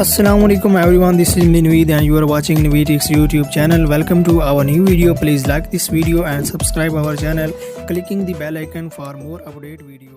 Assalamualaikum everyone, this is Naveed and you are watching Naveed's YouTube channel. Welcome to our new video. Please like this video and subscribe our channel clicking the bell icon for more update video.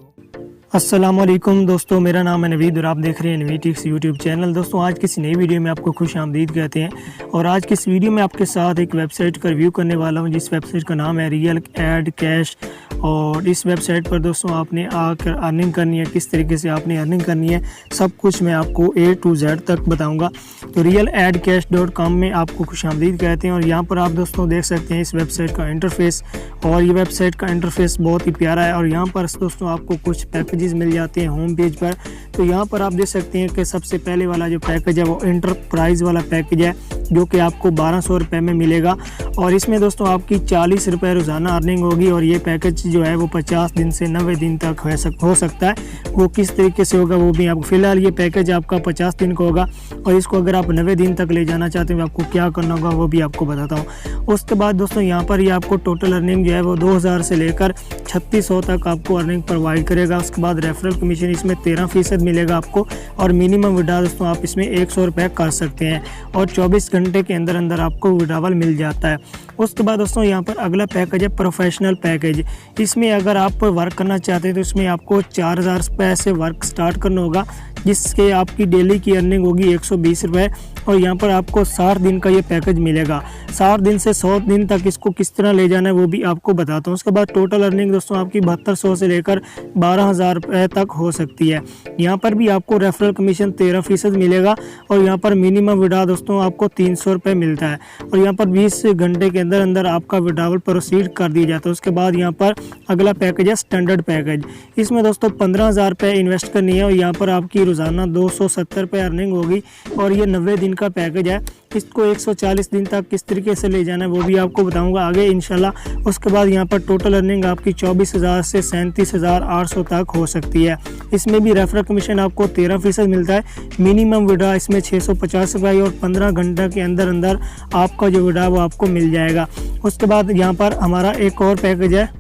अस्सलामुअलैकुम दोस्तों, मेरा नाम है नवीद और आप देख रहे हैं नवीटिक्स यूट्यूब चैनल। दोस्तों आज किसी नई वीडियो में आपको खुश आमदीद कहते हैं और आज की इस वीडियो में आपके साथ एक वेबसाइट का रिव्यू करने वाला हूं जिस वेबसाइट का नाम है रियल एड कैश। और इस वेबसाइट पर दोस्तों आपने आकर अर्निंग करनी है, किस तरीके से आपने अर्निंग करनी है, सब कुछ मैं आपको A to Z तक बताऊँगा। तो रियल एड कैश.com में आपको खुश आमदीद कहते हैं और यहाँ पर आप दोस्तों देख सकते हैं इस वेबसाइट का इंटरफेस। और ये वेबसाइट का इंटरफेस बहुत ही प्यारा है और यहाँ पर दोस्तों आपको कुछ पैकेजेस मिल जाते हैं होम पेज पर। तो यहाँ पर आप देख सकते हैं कि सबसे पहले वाला जो पैकेज है वो इंटरप्राइज़ वाला पैकेज है जो कि आपको 1200 रुपये में मिलेगा और इसमें दोस्तों आपकी 40 रुपये रोज़ाना अर्निंग होगी। और ये पैकेज जो है वो 50 दिन से 90 दिन तक हो सकता है। वो किस तरीके से होगा वो भी आपको, फ़िलहाल ये पैकेज आपका 50 दिन का होगा और इसको अगर आप 90 दिन तक ले जाना चाहते हैं तो आपको क्या करना होगा वो भी आपको बताता हूँ। उसके बाद दोस्तों यहाँ पर ये आपको टोटल अर्निंग जो है वो 2000 से लेकर 3600 तक आपको अर्निंग प्रोवाइड करेगा। उसके बाद रेफरल कमीशन इसमें 13% मिलेगा आपको और मिनिमम विड्रॉ दोस्तों आप इसमें 100 रुपये कर सकते हैं और 24 घंटे के अंदर अंदर आपको विड्रॉवल मिल जाता है। उसके बाद दोस्तों यहाँ पर अगला पैकेज है प्रोफेशनल पैकेज। इसमें अगर आप वर्क करना चाहते हैं तो इसमें आपको 4000 रुपये से वर्क स्टार्ट करना होगा जिसके आपकी डेली की अर्निंग होगी 120 रुपये और यहाँ पर आपको 60 दिन का ये पैकेज मिलेगा। 60 दिन से 100 दिन तक इसको किस तरह ले जाना है वो भी आपको बताता हूँ। उसके बाद टोटल अर्निंग दोस्तों आपकी 7200 से लेकर 12000 रुपये तक हो सकती है। यहाँ पर भी आपको रेफरल कमीशन 13% मिलेगा और यहाँ पर मिनिमम विड्रॉ दोस्तों आपको 300 रुपये मिलता है और यहाँ पर 20 घंटे के अंदर अंदर आपका विड्रॉवल प्रोसीड कर दिया जाता है। उसके बाद यहाँ पर अगला पैकेज है स्टैंडर्ड पैकेज। इसमें दोस्तों 15000 रुपये इन्वेस्ट करनी है और यहाँ पर आपकी रोज़ाना 270 रुपये अर्निंग होगी और ये 90 दिन का पैकेज है। इसको 140 दिन तक किस तरीके से ले जाना है वो भी आपको बताऊंगा आगे इंशाल्लाह। उसके बाद यहाँ पर टोटल अर्निंग आपकी 24,000 से 37,800 तक हो सकती है। इसमें भी रेफरल कमीशन आपको 13% मिलता है। मिनिमम विड्रॉ इसमें 650 रुपये और 15 घंटे के अंदर अंदर आपका जो विड्रॉ वो आपको मिल जाएगा। उसके बाद यहाँ पर हमारा एक और पैकेज है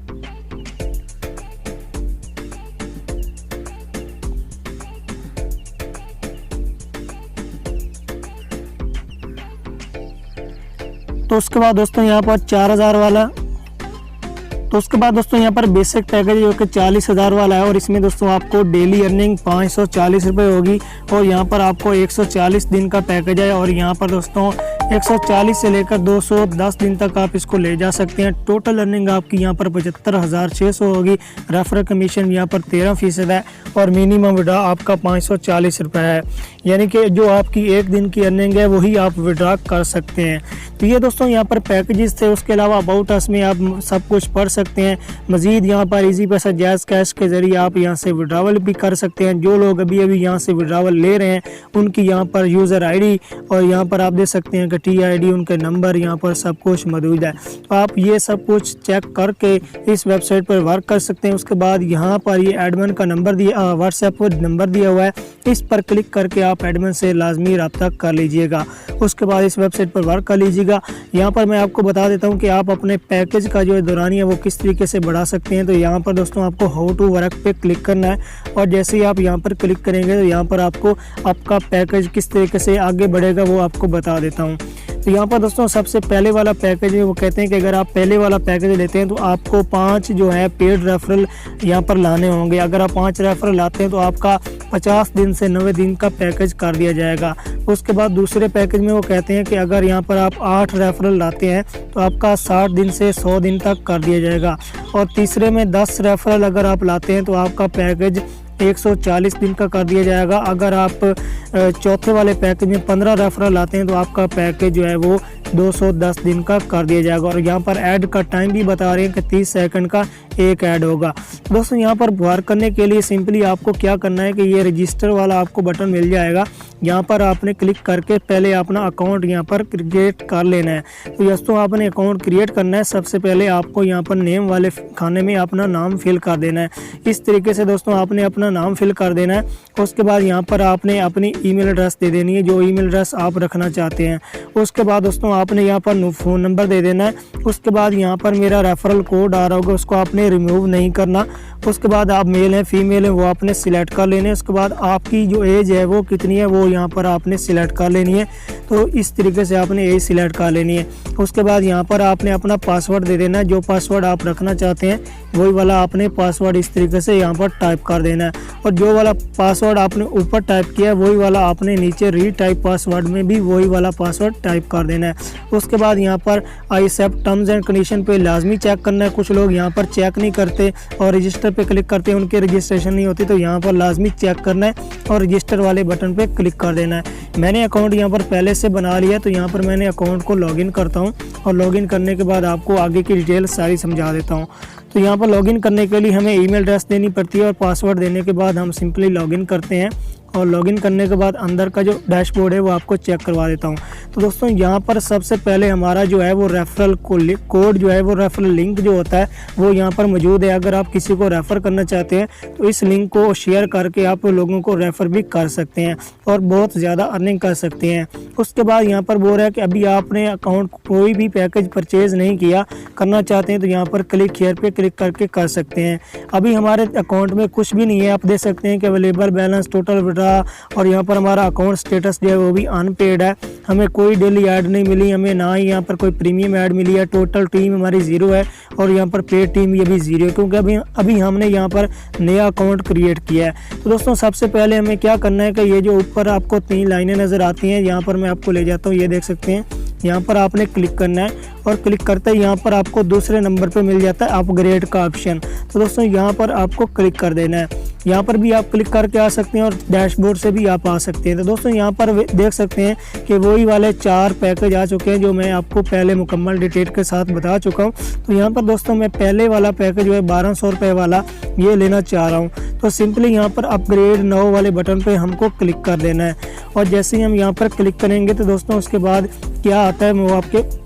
तो उसके बाद दोस्तों यहाँ पर 4000 वाला, तो उसके बाद दोस्तों यहाँ पर बेसिक पैकेज जो कि 40,000 वाला है और इसमें दोस्तों आपको डेली अर्निंग 540 रुपये होगी और यहाँ पर आपको 140 दिन का पैकेज है और यहाँ पर दोस्तों 140 से लेकर 210 दिन तक आप इसको ले जा सकते हैं। टोटल अर्निंग आपकी यहाँ पर 75,600 होगी। रेफरल कमीशन यहाँ पर 13% है और मिनिमम विड्रॉ आपका 540 रुपये है, यानी कि जो आपकी एक दिन की अर्निंग है वही आप विड्रॉ कर सकते हैं। तो ये दोस्तों यहाँ पर पैकेजेस थे। उसके अलावा अबाउट अस में आप सब कुछ पढ़ सकते हैं। मज़ीद यहाँ पर इजी पैसा जैज़ कैश के ज़रिए आप यहाँ से विड्रॉवल भी कर सकते हैं। जो लोग अभी यहाँ से विड्रॉवल ले रहे हैं उनकी यहाँ पर यूज़र ID और यहाँ पर आप देख सकते हैं कि TID उनके नंबर यहाँ पर सब कुछ मौजूद है। तो आप ये सब कुछ चेक करके इस वेबसाइट पर वर्क कर सकते हैं। उसके बाद यहाँ पर ये एडमिन का नंबर दिया, व्हाट्सएप पर नंबर दिया हुआ है, इस पर क्लिक करके आप एडमिन से लाजमी रब्ता कर लीजिएगा। उसके बाद इस वेबसाइट पर वर्क कर लीजिएगा। यहाँ पर मैं आपको बता देता हूँ कि आप अपने पैकेज का जो दौरानी है वो किस तरीके से बढ़ा सकते हैं। तो यहाँ पर दोस्तों आपको हाउ टू वर्क पे क्लिक करना है और जैसे ही आप यहाँ पर क्लिक करेंगे तो यहाँ पर आपको आपका पैकेज किस तरीके से आगे बढ़ेगा वो आपको बता देता हूँ। तो यहाँ पर दोस्तों सबसे पहले वाला पैकेज है वो कहते हैं कि अगर आप पहले वाला पैकेज लेते हैं तो आपको 5 जो है पेड रेफरल यहाँ पर लाने होंगे। अगर आप 5 रेफरल लाते हैं तो आपका 50 दिन से 90 दिन का पैकेज कर दिया जाएगा। उसके बाद दूसरे पैकेज में वो कहते हैं कि अगर यहाँ पर आप 8 रेफरल लाते हैं तो आपका 60 दिन से 100 दिन तक कर दिया जाएगा। और तीसरे में 10 रेफरल अगर आप लाते हैं तो आपका पैकेज 140 दिन का कर दिया जाएगा। अगर आप चौथे वाले पैकेज में 15 रेफरल लाते हैं तो आपका पैकेज जो है वो 210 दिन का कर दिया जाएगा। और यहाँ पर ऐड का टाइम भी बता रहे हैं कि 30 सेकंड का एक ऐड होगा। दोस्तों यहाँ पर वर्क करने के लिए सिंपली आपको क्या करना है कि ये रजिस्टर वाला आपको बटन मिल जाएगा। यहाँ पर आपने क्लिक करके पहले अपना अकाउंट यहाँ पर क्रिएट कर लेना है। तो दोस्तों आपने अकाउंट क्रिएट करना है। सबसे पहले आपको यहाँ पर नेम वाले खाने में अपना नाम फिल कर देना है। इस तरीके से दोस्तों आपने अपना नाम फिल कर देना है। उसके बाद यहाँ पर आपने अपनी ईमेल एड्रेस दे देनी है, जो ईमेल एड्रेस आप रखना चाहते हैं। उसके बाद दोस्तों आपने यहाँ पर फ़ोन नंबर दे देना है। उसके बाद यहाँ पर मेरा रेफरल कोड आ रहा होगा, उसको आपने आपने रिमूव नहीं करना। उसके बाद आप मेल हैं फीमेल है वो आपने सिलेक्ट कर लेने। उसके बाद आपकी जो एज है वो कितनी है वो यहाँ पर आपने सिलेक्ट कर लेनी है। तो इस तरीके से आपने एज सिलेक्ट कर लेनी है। उसके बाद यहाँ पर आपने अपना पासवर्ड दे देना है। जो पासवर्ड आप रखना चाहते हैं वही वाला आपने पासवर्ड इस तरीके से यहाँ पर टाइप कर देना है। और जो वाला पासवर्ड आपने ऊपर टाइप किया है वही वाला आपने नीचे रीटाइप पासवर्ड में भी वही वाला पासवर्ड टाइप कर देना है। उसके बाद यहाँ पर I accept terms and condition पे लाजमी चेक करना है। कुछ लोग यहाँ पर चेक नहीं करते और रजिस्टर पे क्लिक करते हैं, उनकी रजिस्ट्रेशन नहीं होती, तो यहाँ पर लाजमी चेक करना है और रजिस्टर वाले बटन पे क्लिक कर देना है। मैंने अकाउंट यहाँ पर पहले से बना लिया, तो यहाँ पर मैंने अकाउंट को लॉगिन करता हूँ और लॉगिन करने के बाद आपको आगे की डिटेल सारी समझा देता हूँ। तो यहाँ पर लॉगिन करने के लिए हमें ईमेल एड्रेस देनी पड़ती है और पासवर्ड देने के बाद हम सिंपली लॉगिन करते हैं। और लॉगिन करने के बाद अंदर का जो डैशबोर्ड है वो आपको चेक करवा देता हूँ। तो दोस्तों यहाँ पर सबसे पहले हमारा जो है वो रेफरल कोड जो है वो रेफरल लिंक जो होता है वो यहाँ पर मौजूद है। अगर आप किसी को रेफ़र करना चाहते हैं तो इस लिंक को शेयर करके आप लोगों को रेफ़र भी कर सकते हैं और बहुत ज़्यादा अर्निंग कर सकते हैं। उसके बाद यहाँ पर बोल रहा है कि अभी आपने अकाउंट कोई भी पैकेज परचेज़ नहीं किया, करना चाहते हैं तो यहाँ पर क्लिक हियर पे क्लिक करके कर सकते हैं। अभी हमारे अकाउंट में कुछ भी नहीं है, आप देख सकते हैं कि अवेलेबल बैलेंस, टोटल विड्रॉ और यहाँ पर हमारा अकाउंट स्टेटस जो है वो भी अनपेड है। हमें कोई डेली ऐड नहीं मिली, हमें ना ही यहाँ पर कोई प्रीमियम ऐड मिली है। टोटल टीम हमारी 0 है और यहाँ पर पेड टीम ये भी 0 है, क्योंकि अभी हमने यहाँ पर नया अकाउंट क्रिएट किया है। तो दोस्तों सबसे पहले हमें क्या करना है कि ये जो ऊपर आपको 3 लाइनें नज़र आती हैं, यहाँ पर मैं आपको ले जाता हूँ, ये देख सकते हैं, यहाँ पर आपने क्लिक करना है और क्लिक करते ही यहाँ पर आपको दूसरे नंबर पे मिल जाता है अपग्रेड का ऑप्शन। तो दोस्तों यहाँ पर आपको क्लिक कर देना है। यहाँ पर भी आप क्लिक करके आ सकते हैं और डैशबोर्ड से भी आप आ सकते हैं। तो दोस्तों यहाँ पर देख सकते हैं कि वही वाले 4 पैकेज आ चुके हैं जो मैं आपको पहले मुकम्मल डिटेल के साथ बता चुका हूँ। तो यहाँ पर दोस्तों मैं पहले वाला पैकेज जो है 1200 रुपये वाला ये लेना चाह रहा हूँ। तो सिंपली यहाँ पर अपग्रेड नाउ वाले बटन पे हमको क्लिक कर देना है। और जैसे ही हम यहाँ पर क्लिक करेंगे तो दोस्तों उसके बाद क्या आता है मैं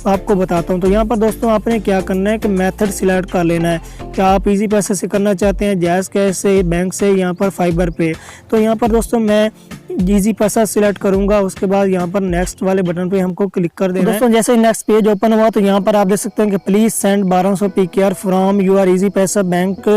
आपको बताता हूँ। तो यहाँ पर दोस्तों आपने क्या करना है कि मेथड सिलेक्ट कर लेना है। क्या आप इजी पैसे से करना चाहते हैं, जैज़ कैश से, बैंक से, यहाँ पर फाइबर पे। तो यहाँ पर दोस्तों मैं इजी पैसा सिलेक्ट करूंगा। उसके बाद यहाँ पर नेक्स्ट वाले बटन पे हमको क्लिक कर देना है। दोस्तों जैसे ही नेक्स्ट पेज ओपन हुआ तो यहाँ पर आप देख सकते हैं कि please send 1200 PKR from your Easypaisa bank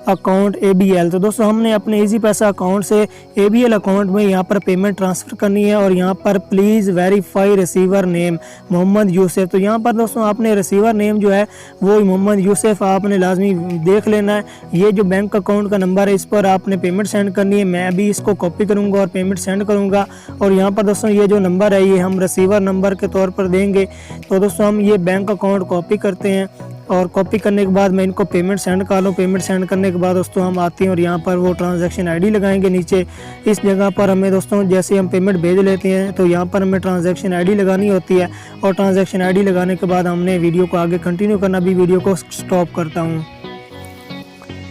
account ABL। तो दोस्तों हमने अपने इजी पैसा अकाउंट से ABL अकाउंट में यहाँ पर पेमेंट ट्रांसफ़र करनी है और यहाँ पर please verify receiver name Mohammad Yusuf. तो यहाँ पर दोस्तों आपने रिसीवर नेम जो है वो मोहम्मद यूसुफ आपने लाजमी देख लेना है। ये जो बैंक अकाउंट का नंबर है इस पर आपने पेमेंट सेंड करनी है। मैं अभी इसको कॉपी करूँगा और पेमेंट सेंड करूँगा। और यहाँ पर दोस्तों ये जो नंबर है ये हम रिसीवर नंबर के तौर पर देंगे। तो दोस्तों हम ये बैंक अकाउंट कॉपी करते हैं और कॉपी करने के बाद मैं इनको पेमेंट सेंड कर लूँ। पेमेंट सेंड करने के बाद दोस्तों हम आते हैं और यहाँ पर वो ट्रांजैक्शन आईडी लगाएंगे नीचे। इस जगह पर हमें दोस्तों जैसे हम पेमेंट भेज लेते हैं तो यहाँ पर हमें ट्रांजैक्शन आईडी लगानी होती है और ट्रांजैक्शन आईडी लगाने के बाद हमने वीडियो को आगे कंटिन्यू करना। भी वीडियो को स्टॉप करता हूँ।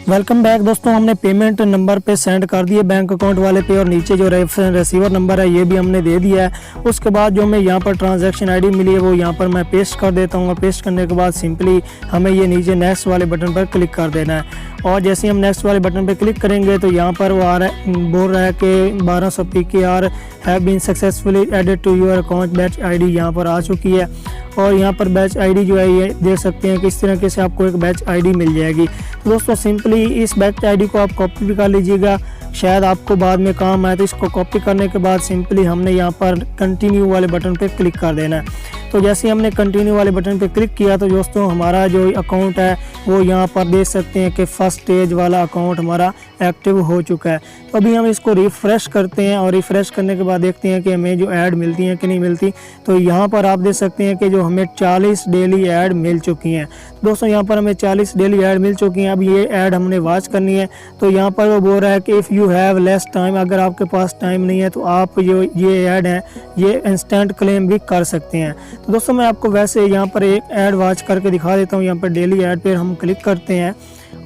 वेलकम बैक दोस्तों, हमने पेमेंट नंबर पे सेंड कर दिए बैंक अकाउंट वाले पे और नीचे जो रिसीवर नंबर है ये भी हमने दे दिया है। उसके बाद जो हमें यहाँ पर ट्रांजैक्शन आईडी मिली है वो यहाँ पर मैं पेस्ट कर देता हूँ और पेस्ट करने के बाद सिंपली हमें ये नीचे नेक्स्ट वाले बटन पर क्लिक कर देना है। और जैसे हम नेक्स्ट वाले बटन पर क्लिक करेंगे तो यहाँ पर वो बोल रहा है कि 1200 PKR have been successfully added to your account. Batch ID यहाँ पर आ चुकी है और यहाँ पर बैच आईडी जो है ये देख सकते हैं कि इस तरीके से आपको एक बैच आईडी मिल जाएगी। तो दोस्तों सिंपली इस बैच आईडी को आप कॉपी भी कर लीजिएगा, शायद आपको बाद में काम आए। तो इसको कॉपी करने के बाद सिंपली हमने यहाँ पर कंटिन्यू वाले बटन पे क्लिक कर देना है। तो जैसे हमने कंटिन्यू वाले बटन पे क्लिक किया तो दोस्तों हमारा जो अकाउंट है वो यहाँ पर देख सकते हैं कि फर्स्ट स्टेज वाला अकाउंट हमारा एक्टिव हो चुका है। तो अभी हम इसको रिफ़्रेश करते हैं और रिफ़्रेश करने के बाद देखते हैं कि हमें जो ऐड मिलती हैं कि नहीं मिलती। तो यहाँ पर आप देख सकते हैं कि जो हमें 40 डेली ऐड मिल चुकी हैं। दोस्तों यहाँ पर हमें 40 डेली ऐड मिल चुकी हैं। अब ये ऐड हमने वॉच करनी है। तो यहाँ पर वो बोल रहा है कि if you have less time, अगर आपके पास टाइम नहीं है तो आप ये ऐड हैं ये इंस्टेंट क्लेम भी कर सकते हैं। तो दोस्तों मैं आपको वैसे यहाँ पर एक ऐड वॉच करके दिखा देता हूँ। यहाँ पर डेली ऐड पर हम क्लिक करते हैं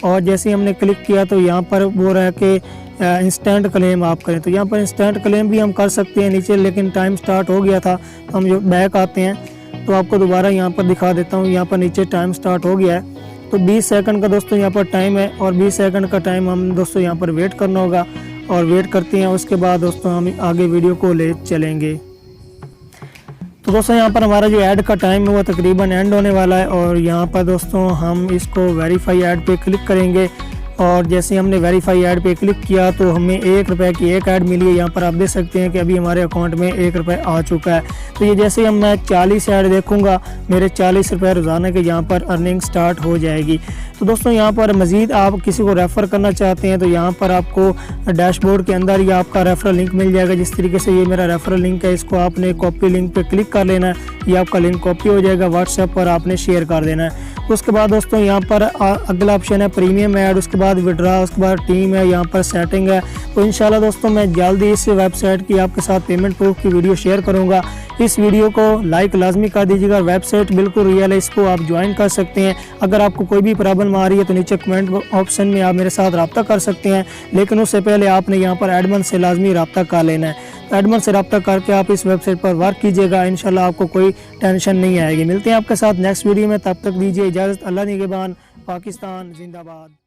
और जैसे ही हमने क्लिक किया तो यहाँ पर बोल रहा है कि इंस्टेंट क्लेम आप करें। तो यहाँ पर इंस्टेंट क्लेम भी हम कर सकते हैं नीचे, लेकिन टाइम स्टार्ट हो गया था। हम जो बैक आते हैं तो आपको दोबारा यहाँ पर दिखा देता हूँ। यहाँ पर नीचे टाइम स्टार्ट हो गया है। तो 20 सेकंड का दोस्तों यहाँ पर टाइम है और 20 सेकंड का टाइम हम दोस्तों यहाँ पर वेट करना होगा और वेट करते हैं। उसके बाद दोस्तों हम आगे वीडियो को ले चलेंगे। तो दोस्तों यहाँ पर हमारा जो ऐड का टाइम है वो तकरीबन एंड होने वाला है और यहाँ पर दोस्तों हम इसको वेरीफाई ऐड पे क्लिक करेंगे और जैसे हमने वेरीफाई ऐड पे क्लिक किया तो हमें 1 रुपये की एक ऐड मिली है। यहाँ पर आप देख सकते हैं कि अभी हमारे अकाउंट में 1 रुपये आ चुका है। तो ये जैसे हम मैं 40 ऐड देखूंगा मेरे 40 रुपये रोज़ाना के यहाँ पर अर्निंग स्टार्ट हो जाएगी। तो दोस्तों यहाँ पर मज़ीद आप किसी को रेफ़र करना चाहते हैं तो यहाँ पर आपको डैशबोर्ड के अंदर ये आपका रेफरल लिंक मिल जाएगा। जिस तरीके से ये मेरा रेफरल लिंक है, इसको आपने कॉपी लिंक पे क्लिक कर लेना है। ये आपका लिंक कॉपी हो जाएगा, व्हाट्सएप पर आपने शेयर कर देना है। उसके बाद दोस्तों यहाँ पर अगला ऑप्शन है प्रीमियम ऐड, उसके बाद विड्रा, उसके बाद टीम है, यहाँ पर सेटिंग है। तो इंशाल्लाह दोस्तों मैं जल्दी इस वेबसाइट की आपके साथ पेमेंट प्रूफ की वीडियो शेयर करूँगा। इस वीडियो को लाइक लाजमी कर दीजिएगा। वेबसाइट बिल्कुल रियल है, इसको आप ज्वाइन कर सकते हैं। अगर आपको कोई भी प्रॉब्लम आ रही है तो नीचे कमेंट ऑप्शन में आप मेरे साथ रब्ता कर सकते हैं, लेकिन उससे पहले आपने यहाँ पर एडमिन से लाजमी रब्ता कर लेना है। एडमिन से रब्ता करके आप इस वेबसाइट पर वर्क कीजिएगा, इंशाल्लाह आपको कोई टेंशन नहीं आएगी। मिलते हैं आपके साथ नेक्स्ट वीडियो में, तब तक दीजिए इजाज़त। अल्लाह निगहबान। पाकिस्तान जिंदाबाद।